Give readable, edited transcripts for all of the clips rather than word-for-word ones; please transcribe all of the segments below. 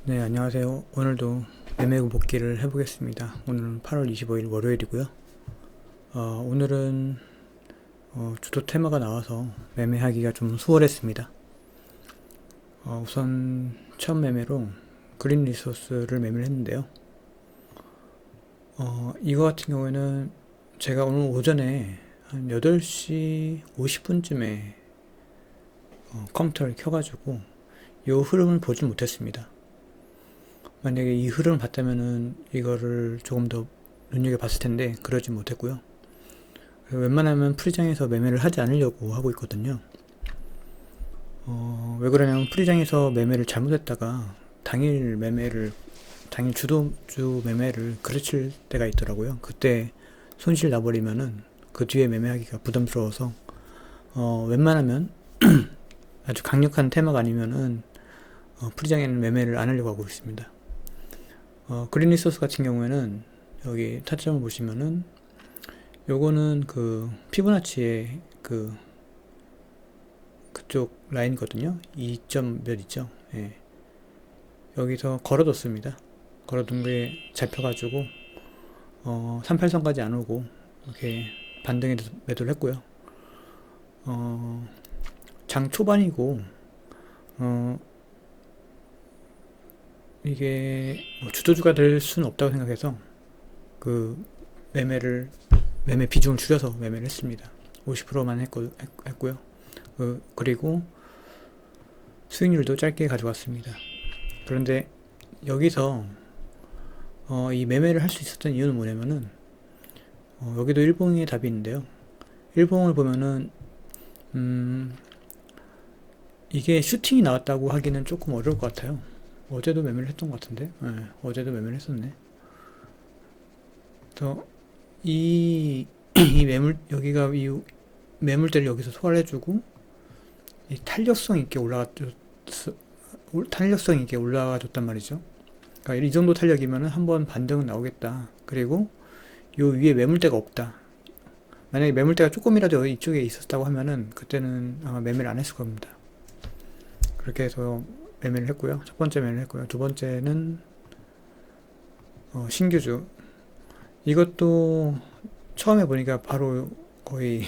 네, 안녕하세요. 오늘도 매매구 복귀를 해보겠습니다. 오늘은 8월 25일 월요일이고요. 오늘은 주도 테마가 나와서 매매하기가 좀 수월했습니다. 우선 첫 매매로 그린 리소스를 매매를 했는데요. 이거 같은 경우에는 제가 오늘 오전에 한 8시 50분쯤에 컴퓨터를 켜가지고 이 흐름을 보지 못했습니다. 만약에 이 흐름을 봤다면은 이거를 조금 더 눈여겨봤을 텐데 그러지 못했고요. 웬만하면 프리장에서 매매를 하지 않으려고 하고 있거든요. 왜 그러냐면 프리장에서 매매를 잘못했다가 당일 주도주 매매를 그르칠 때가 있더라고요. 그때 손실 나버리면은 그 뒤에 매매하기가 부담스러워서 웬만하면 아주 강력한 테마가 아니면은 프리장에는 매매를 안 하려고 하고 있습니다. 그린 리소스 같은 경우에는 여기 타점을 보시면은 요거는 그 피보나치의 그쪽 라인이거든요. 2점 몇 있죠. 예. 여기서 걸어뒀습니다. 걸어둔 게 잡혀가지고 38선까지 안 오고 이렇게 반등에 매도를 했고요. 장 초반이고 이게 주도주가 될 수는 없다고 생각해서 그 매매 비중을 줄여서 매매를 했습니다. 50%만 했고요. 그리고 수익률도 짧게 가져갔습니다. 그런데 여기서 이 매매를 할 수 있었던 이유는 뭐냐면은 여기도 일봉의 답이 있는데요. 일봉을 보면은 이게 슈팅이 나왔다고 하기는 조금 어려울 것 같아요. 어제도 매매를 했던 것 같은데, 네, 어제도 매매를 했었네. 그래서 이 여기가 이 매물대를 여기서 소화를 해주고 이 탄력성 있게 올라가줬단 말이죠. 그러니까 이 정도 탄력이면은 한번 반등은 나오겠다. 그리고 요 위에 매물대가 없다. 만약에 매물대가 조금이라도 이쪽에 있었다고 하면은 그때는 아마 매매를 안 했을 겁니다. 그렇게 해서 매매를 했고요. 첫 번째 매매를 했고요. 두 번째는 신규주. 이것도 처음에 보니까 바로 거의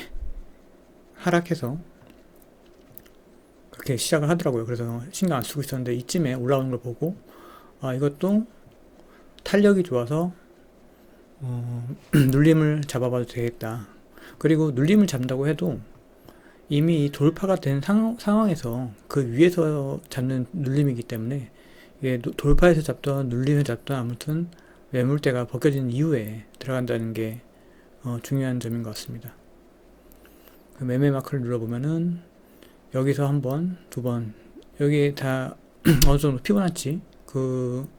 하락해서 그렇게 시작을 하더라고요. 그래서 신경 안 쓰고 있었는데 이쯤에 올라오는 걸 보고 이것도 탄력이 좋아서 눌림을 잡아봐도 되겠다. 그리고 눌림을 잡는다고 해도 이미 돌파가 된 상황에서 그 위에서 잡는 눌림이기 때문에 이게 돌파해서 잡던 눌림에서 잡던 아무튼 매물대가 벗겨진 이후에 들어간다는 게 중요한 점인 것 같습니다. 그 매매 마크를 눌러보면은 여기서 한 번, 두 번, 여기 다 어느 정도 피보나치 그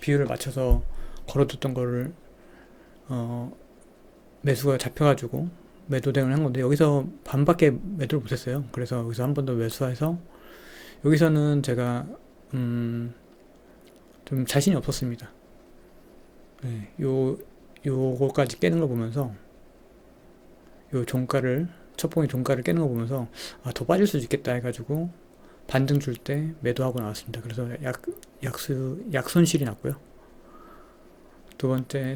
비율을 맞춰서 걸어뒀던 거를 매수가 잡혀가지고 매도 대응을 한 건데 여기서 반밖에 매도를 못했어요. 그래서 여기서 한 번 더 매수해서 여기서는 제가 좀 자신이 없었습니다. 네, 요거까지 깨는 걸 보면서 요 종가를 첫봉의 종가를 깨는 거 보면서 더 빠질 수도 있겠다 해가지고 반등 줄 때 매도하고 나왔습니다. 그래서 약 손실이 났고요.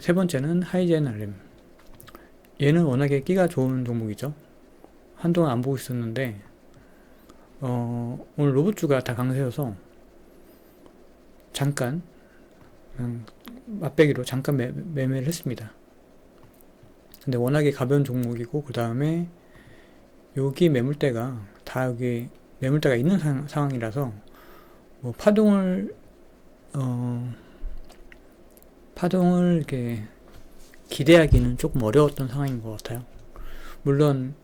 세 번째는 하이젠 알렘. 얘는 워낙에 끼가 좋은 종목이죠. 한동안 안 보고 있었는데 오늘 로봇주가 다 강세여서 잠깐 맛배기로 잠깐 매매를 했습니다. 근데 워낙에 가벼운 종목이고 그 다음에 여기 매물대가 다 여기 매물대가 있는 상황이라서 뭐 파동을 이렇게 기대하기는 조금 어려웠던 상황인 것 같아요. 물론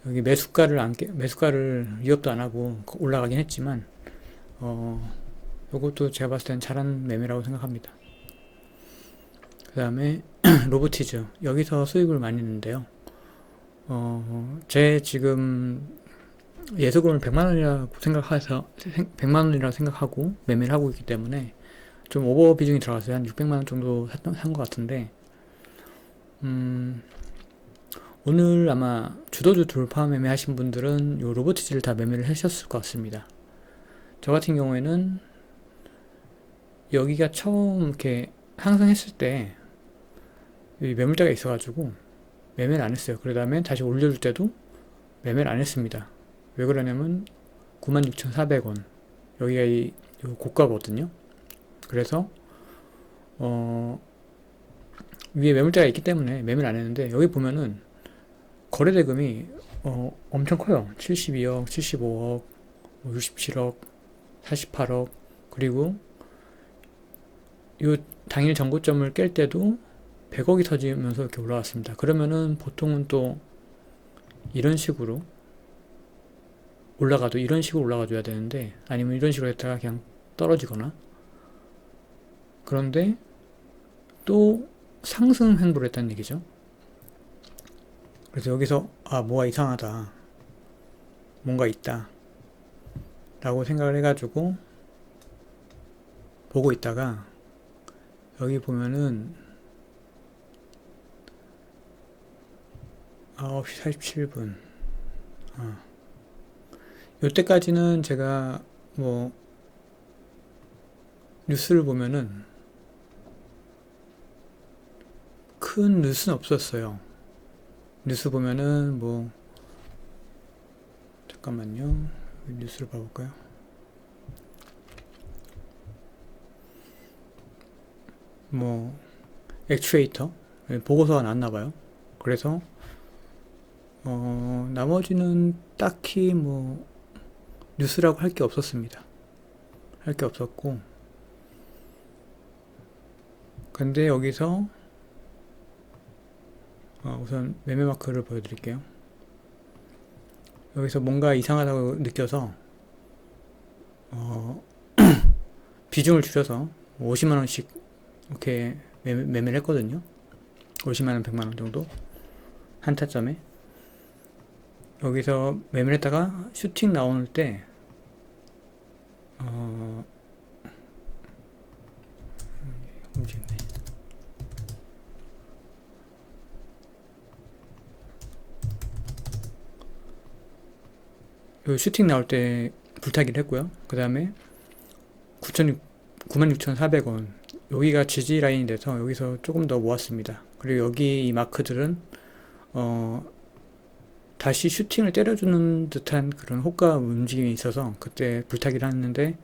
여기 매수가를 위협도 안 하고 올라가긴 했지만 이것도 제가 봤을 땐 잘한 매매라고 생각합니다. 그 다음에 로보티즈 여기서 수익을 많이 냈는데요. 제 지금 예수금을 100만원이라고 생각하고 매매를 하고 있기 때문에 좀 오버 비중이 들어갔어요. 한 600만원 정도 산 것 같은데 오늘 아마 주도주 돌파 매매 하신 분들은 요 로보티즈를 다 매매를 하셨을 것 같습니다. 저 같은 경우에는 여기가 처음 이렇게 상승했을 때 여기 매물대가 있어가지고 매매를 안 했어요. 그 다음에 다시 올려줄 때도 매매를 안 했습니다. 왜 그러냐면 96,400원 여기가 이 고가거든요. 그래서 위에 매물대가 있기 때문에 매매를 안 했는데, 여기 보면은 거래 대금이 엄청 커요. 72억, 75억, 67억, 48억. 그리고 요 당일 전고점을 깰 때도 100억이 터지면서 이렇게 올라왔습니다. 그러면은 보통은 또 이런 식으로 이런 식으로 올라가줘야 되는데, 아니면 이런 식으로 했다가 그냥 떨어지거나, 그런데 또 상승 행보를 했다는 얘기죠. 그래서 여기서 뭐가 이상하다, 뭔가 있다 라고 생각을 해가지고 보고 있다가, 여기 보면은 9시 47분 요때까지는 제가 뭐 뉴스를 보면은 큰 뉴스는 없었어요. 뉴스 보면은 뭐, 잠깐만요, 뉴스를 봐볼까요? 뭐 액추에이터 보고서가 나왔나봐요. 그래서 나머지는 딱히 뭐 뉴스라고 할 게 없었습니다. 할 게 없었고, 근데 여기서 우선 매매 마크를 보여드릴게요. 여기서 뭔가 이상하다고 느껴서 비중을 줄여서 50만원씩 이렇게 매매를 했거든요. 50만원, 100만원 정도 한 타점에. 여기서 매매를 했다가 슈팅 나올 때 움직이네. 요 슈팅 나올 때 불타기를 했고요. 그 다음에 96,400원 여기가 지지 라인이 돼서 여기서 조금 더 모았습니다. 그리고 여기 이 마크들은 다시 슈팅을 때려주는 듯한 그런 호가 움직임이 있어서 그때 불타기를 했는데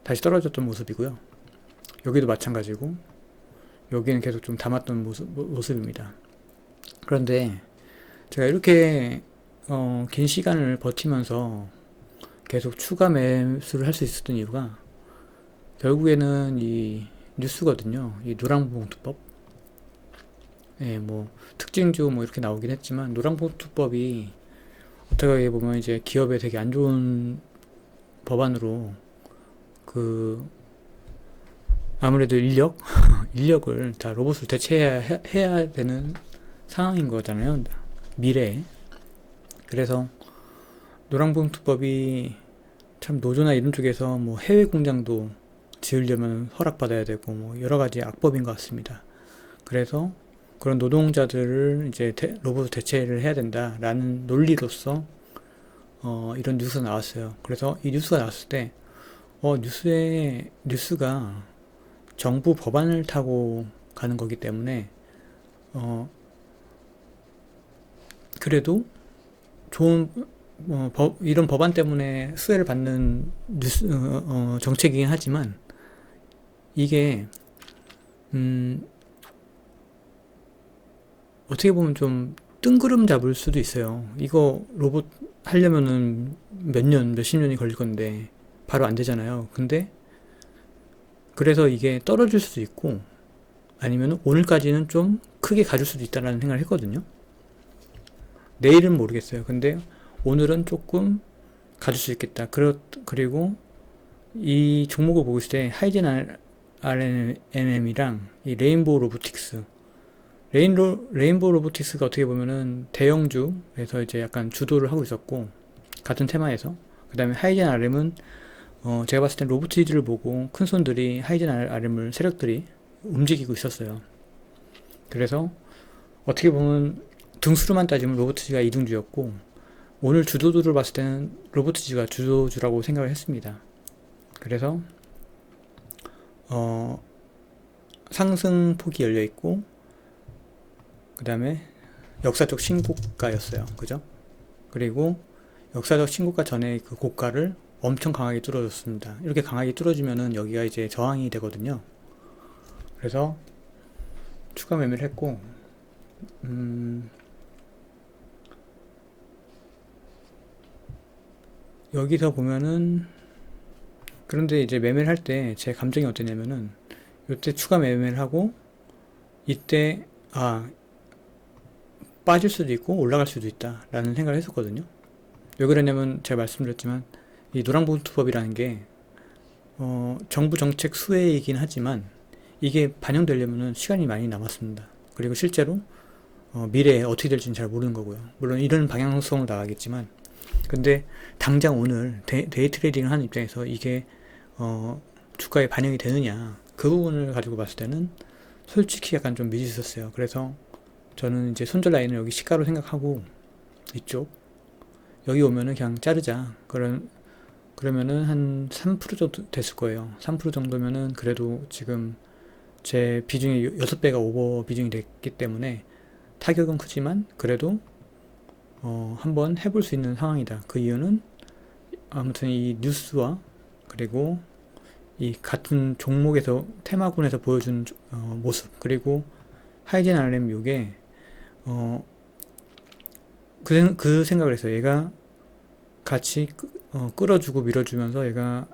다시 떨어졌던 모습이고요. 여기도 마찬가지고 여기는 계속 좀 담았던 모습입니다. 그런데 제가 이렇게 긴 시간을 버티면서 계속 추가 매수를 할 수 있었던 이유가 결국에는 이 뉴스거든요. 이 노랑봉투법. 예, 뭐 특징주 뭐 이렇게 나오긴 했지만, 노랑봉투법이 어떻게 보면 이제 기업에 되게 안 좋은 법안으로, 아무래도 인력을 다 로봇을 대체해야 되는 상황인 거잖아요, 미래에. 그래서 노랑봉투법이 참 노조나 이런 쪽에서 뭐 해외 공장도 지으려면 허락받아야 되고 뭐 여러 가지 악법인 것 같습니다. 그래서 그런 노동자들을 이제 로봇 대체를 해야 된다라는 논리로서 이런 뉴스가 나왔어요. 그래서 이 뉴스가 나왔을 때 뉴스가 정부 법안을 타고 가는 거기 때문에 그래도 좋은 이런 법안 때문에 수혜를 받는 뉴스 정책이긴 하지만, 이게 어떻게 보면 좀 뜬구름 잡을 수도 있어요. 이거 로봇 하려면은 몇십 년이 걸릴 건데 바로 안 되잖아요. 근데 그래서 이게 떨어질 수도 있고, 아니면 오늘까지는 좀 크게 가줄 수도 있다라는 생각을 했거든요. 내일은 모르겠어요. 근데 오늘은 조금 가줄 수 있겠다. 그리고 이 종목을 보고 있을 때 하이젠 RNM이랑 이 레인보우 로보틱스, 레인보우 로보틱스가 어떻게 보면은 대형주에서 이제 약간 주도를 하고 있었고, 같은 테마에서. 그 다음에 하이젠 RM은 제가 봤을 땐 로보티즈를 보고 큰 손들이 하이젠 RM을 세력들이 움직이고 있었어요. 그래서 어떻게 보면 등수로만 따지면 로보티즈가 2등주였고, 오늘 주도주를 봤을 때는 로보티즈가 주도주라고 생각을 했습니다. 그래서 어, 상승폭이 열려 있고, 그 다음에 역사적 신고가였어요. 그죠? 그리고 역사적 신고가 전에 그 고가를 엄청 강하게 뚫어줬습니다. 이렇게 강하게 뚫어주면은 여기가 이제 저항이 되거든요. 그래서 추가 매매를 했고, 여기서 보면은, 그런데 이제 매매를 할 때 제 감정이 어땠냐면은, 이때 추가 매매를 하고, 이때, 빠질 수도 있고 올라갈 수도 있다 라는 생각을 했었거든요. 왜 그러냐면 제가 말씀드렸지만 이 노란봉투법이라는 게 정부 정책 수혜이긴 하지만 이게 반영되려면 시간이 많이 남았습니다. 그리고 실제로 미래에 어떻게 될지는 잘 모르는 거고요. 물론 이런 방향성으로 나가겠지만, 근데 당장 오늘 데이 트레이딩을 하는 입장에서 이게 주가에 반영이 되느냐, 그 부분을 가지고 봤을 때는 솔직히 약간 좀 미지수였어요. 그래서 저는 이제 손절 라인을 여기 시가로 생각하고, 이쪽 여기 오면은 그냥 자르자. 그러면은 한 3% 정도 됐을 거예요. 3% 정도면은 그래도 지금 제 비중이 6배가 오버 비중이 됐기 때문에 타격은 크지만 그래도 한번 해볼 수 있는 상황이다. 그 이유는 아무튼 이 뉴스와 그리고 이 같은 종목에서 테마군에서 보여준 모습, 그리고 하이젠 RM 요게 그 생각을 했어요. 얘가 같이 끌어주고 밀어주면서 얘가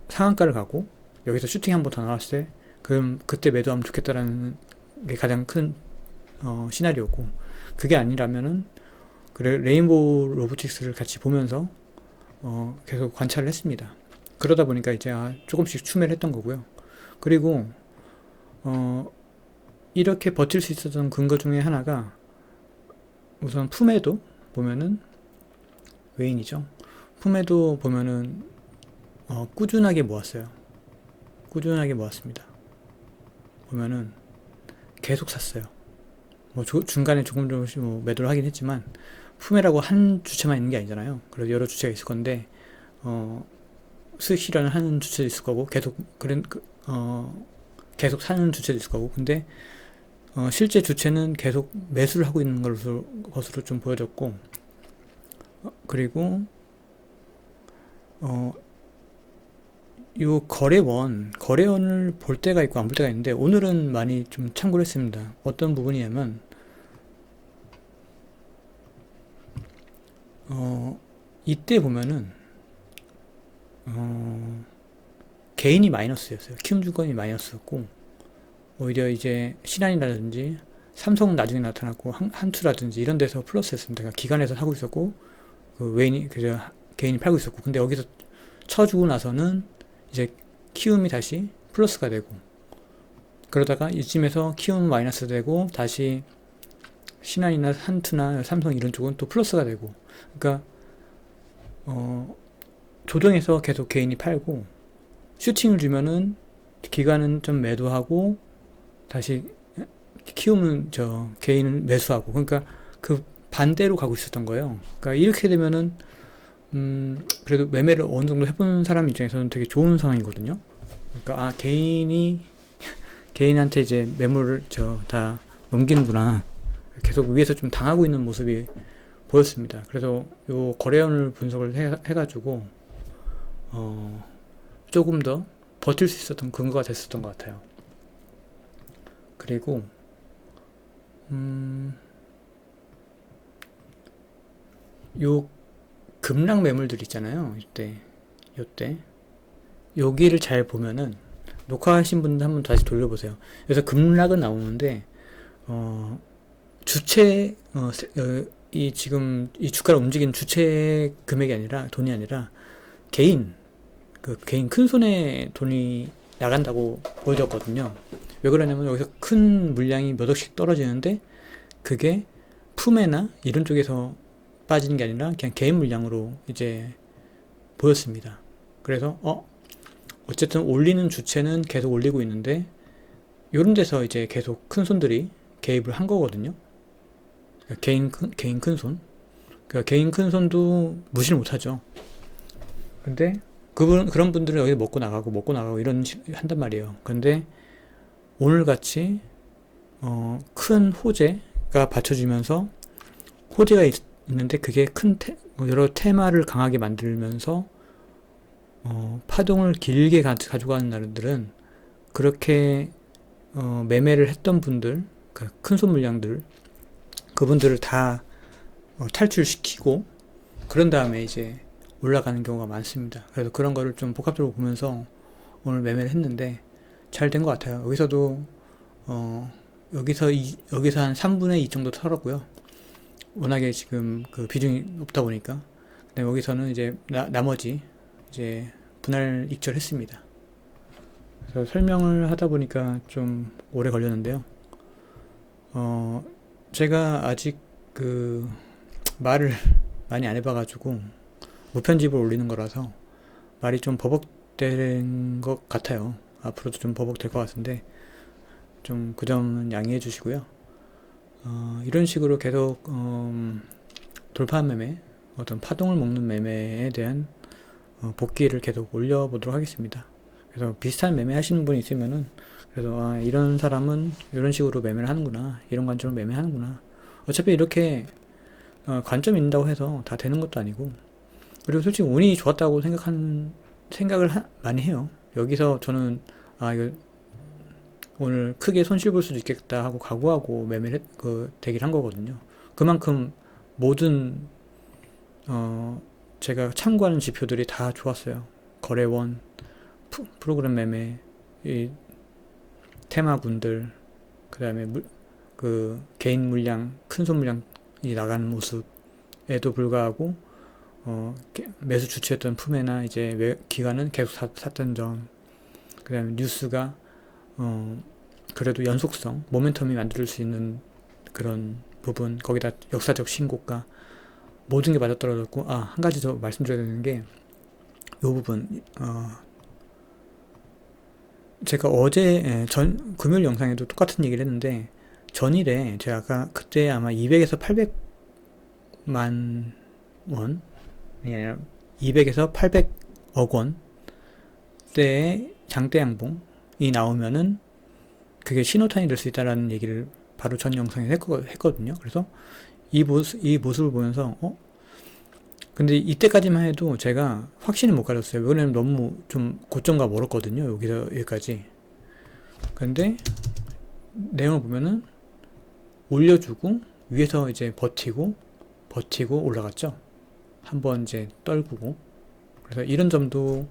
상한가를 가고 여기서 슈팅 한 번 더 나왔을 때 그럼 그때 매도하면 좋겠다라는 게 가장 큰 시나리오고, 그게 아니라면은 그래 레인보우 로보틱스를 같이 보면서 계속 관찰을 했습니다. 그러다 보니까 이제 조금씩 추매를 했던 거고요. 그리고 이렇게 버틸 수 있었던 근거 중에 하나가, 우선 푸메도 보면은 외인이죠. 푸메도 보면은 꾸준하게 모았어요. 꾸준하게 모았습니다. 보면은 계속 샀어요. 뭐 중간에 조금 조금씩 매도를 하긴 했지만, 푸메라고 한 주체만 있는 게 아니잖아요. 그래서 여러 주체가 있을 건데 수익 실현을 하는 주체도 있을 거고, 계속 사는 주체도 있을 거고, 근데 실제 주체는 계속 매수를 하고 있는 것으로 좀 보여졌고, 그리고 요 거래원을 볼 때가 있고 안 볼 때가 있는데, 오늘은 많이 좀 참고를 했습니다. 어떤 부분이냐면 이때 보면은 개인이 마이너스였어요. 키움증권이 마이너스였고, 오히려 이제 신한이라든지 삼성은 나중에 나타났고 한투라든지 이런 데서 플러스였습니다. 그러니까 기관에서 사고 있었고 그 외인이 그저 개인이 팔고 있었고, 근데 여기서 쳐주고 나서는 이제 키움이 다시 플러스가 되고, 그러다가 이쯤에서 키움 마이너스 되고 다시 신한이나 한투나 삼성 이런 쪽은 또 플러스가 되고, 그러니까 조정해서 계속 개인이 팔고 슈팅을 주면은 기관은 좀 매도하고 다시 키움은 개인은 매수하고, 그러니까 그 반대로 가고 있었던 거예요. 그러니까 이렇게 되면은 그래도 매매를 어느 정도 해본 사람 입장에서는 되게 좋은 상황이거든요. 그러니까 개인한테 이제 매물을 다 넘기는구나, 계속 위에서 좀 당하고 있는 모습이 보였습니다. 그래서 요 거래원을 분석을 해가지고 조금 더 버틸 수 있었던 근거가 됐었던 것 같아요. 그리고 요 급락 매물들 있잖아요. 요때 여기를 잘 보면은, 녹화하신 분들 한번 다시 돌려보세요. 그래서 급락은 나오는데 주체 지금 이 주가를 움직이는 주체 금액이 아니라, 돈이 아니라 개인 큰 손에 돈이 나간다고 보여졌거든요. 왜 그러냐면 여기서 큰 물량이 몇 억씩 떨어지는데 그게 푸메나 이런 쪽에서 빠지는 게 아니라 그냥 개인 물량으로 이제 보였습니다. 그래서 어쨌든 올리는 주체는 계속 올리고 있는데 이런 데서 이제 계속 큰 손들이 개입을 한 거거든요. 그러니까 개인 큰 손. 그러니까 개인 큰 손도 무시를 못하죠. 근데 그런 분들은 여기 먹고 나가고 한단 말이에요. 그런데 오늘같이 큰 호재가 받쳐지면서 호재가 있는데 그게 여러 테마를 강하게 만들면서 파동을 길게 가져가는 날들은 그렇게 매매를 했던 분들, 그 큰 손 물량들, 그분들을 다 탈출시키고 그런 다음에 이제 올라가는 경우가 많습니다. 그래서 그런 거를 좀 복합적으로 보면서 오늘 매매를 했는데 잘 된 것 같아요. 여기서도 여기서 한 3분의 2 정도 털었고요. 워낙에 지금 그 비중이 높다 보니까. 근데 여기서는 이제 나머지 이제 분할 익절했습니다. 그래서 설명을 하다 보니까 좀 오래 걸렸는데요. 제가 아직 그 말을 많이 안 해봐가지고 무편집을 올리는 거라서 말이 좀 버벅된 것 같아요. 앞으로도 좀 버벅될 것 같은데 좀 그 점은 양해해 주시고요. 이런 식으로 계속 돌파 매매, 어떤 파동을 먹는 매매에 대한 복귀를 계속 올려보도록 하겠습니다. 그래서 비슷한 매매 하시는 분이 있으면은 그래서 이런 사람은 이런 식으로 매매를 하는구나, 이런 관점으로 매매하는구나. 어차피 이렇게 관점이 있다고 해서 다 되는 것도 아니고, 그리고 솔직히 운이 좋았다고 생각을 많이 해요. 여기서 저는 이거 오늘 크게 손실 볼 수도 있겠다 하고 각오하고 매매를 대기를 한 거거든요. 그만큼 모든 제가 참고하는 지표들이 다 좋았어요. 거래원, 프로그램 매매, 이 테마군들, 그 다음에 그 개인 물량, 큰손 물량이 나가는 모습에도 불구하고 매수 주체였던 푸메나 이제 기관은 계속 샀던 점, 그 다음에 뉴스가 그래도 연속성, 모멘텀이 만들 수 있는 그런 부분, 거기다 역사적 신고가, 모든 게 맞아떨어졌고, 한 가지 더 말씀드려야 되는 게, 이 부분, 제가 어제, 금요일 영상에도 똑같은 얘기를 했는데, 전일에 제가 아까 그때 아마 200에서 800만 원, 아니라 200에서 800억 원 때의 장대 양봉이 나오면은 그게 신호탄이 될 수 있다라는 얘기를 바로 전 영상에 했거든요. 그래서 이 모습을 보면서 근데 이때까지만 해도 제가 확신을 못 가졌어요. 왜냐면 너무 좀 고점과 멀었거든요. 여기서 여기까지. 근데 내용을 보면은 올려주고 위에서 이제 버티고 올라갔죠. 한번 이제 떨구고. 그래서 이런 점도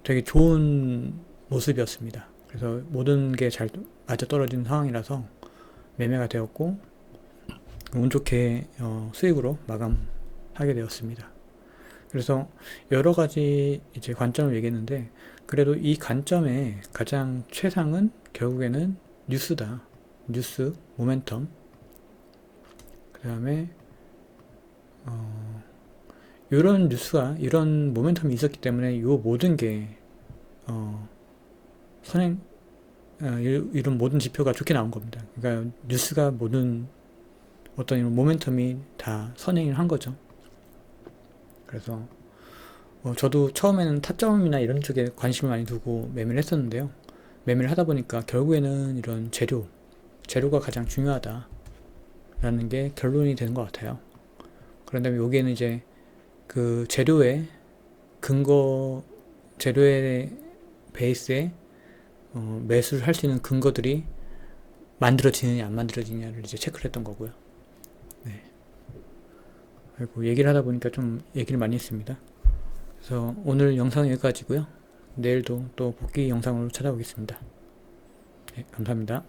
되게 좋은 모습이었습니다. 그래서 모든 게 잘 맞아 떨어진 상황이라서 매매가 되었고 운 좋게 수익으로 마감하게 되었습니다. 그래서 여러 가지 이제 관점을 얘기했는데 그래도 이 관점의 가장 최상은 결국에는 뉴스다. 뉴스, 모멘텀. 그 다음에 이런 뉴스가 이런 모멘텀이 있었기 때문에 이 모든 게 이런 모든 지표가 좋게 나온 겁니다. 그러니까 뉴스가 모든 어떤 이런 모멘텀이 다 선행을 한 거죠. 그래서 저도 처음에는 타점이나 이런 쪽에 관심을 많이 두고 매매를 했었는데요. 매매를 하다 보니까 결국에는 이런 재료가 가장 중요하다라는 게 결론이 되는 것 같아요. 그런 다음에 여기에는 이제 그 재료의 베이스에 매수를 할 수 있는 근거들이 만들어지느냐 안 만들어지느냐를 이제 체크를 했던 거고요. 네. 그리고 얘기를 하다 보니까 좀 얘기를 많이 했습니다. 그래서 오늘 영상은 여기까지고요. 내일도 또 복귀 영상으로 찾아오겠습니다. 네, 감사합니다.